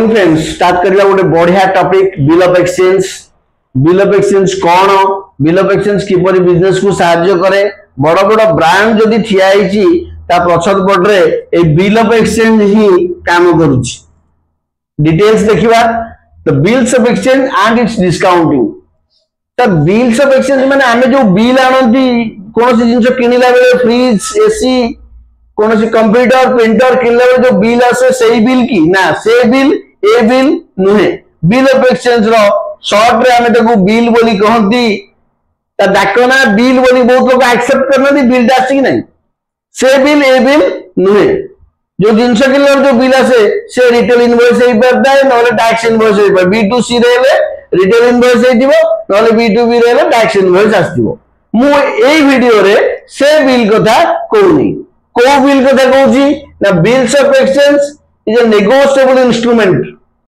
Morning friends start करिया गोटे बढ़िया topic bill of exchange. Bill of exchange कौन, बिल ऑफ एक्सचेंज किपरि बिजनेस को सहायता करे, बड़ बड़ ब्रांड जदि ठिया होईची ता पछत पटरे ए बिल ऑफ एक्सचेंज ही काम करूची। डिटेल्स देखिबा the bills of exchange and it's discounting. ता बिल्स ऑफ एक्सचेंज माने आमे जो बिल आनंती कोनोसी जिंस किनिला बेले फ्रिज एसी कोनोसी कंप्यूटर प्रिंटर किनला बेले जो बिल आसे सेही बिल की ना, से बिल ए बिल नुहे। बिल ऑफ एक्सचेंज रो शॉर्ट रे आमे ताको बिल बोली कहंती, ता डाकना बिल बोली बहुत लोग एक्सेप्ट करना दी बिल आसी कि नहीं, से बिल ए बिल नुहे। जो जिंस किनला जो बिल आसे से रिटेल इनवॉइस हे परदा है नले टैक्स इनवॉइस हे पर B2C रेले रिटेल इनवॉइस हे दिबो नले B2B रेले टैक्स इनवॉइस आस्तिबो। मु एई वीडियो रे से बिल कथा कहूनी। को बिल कथा कहूची ना bills of exchange is a negotiable instrument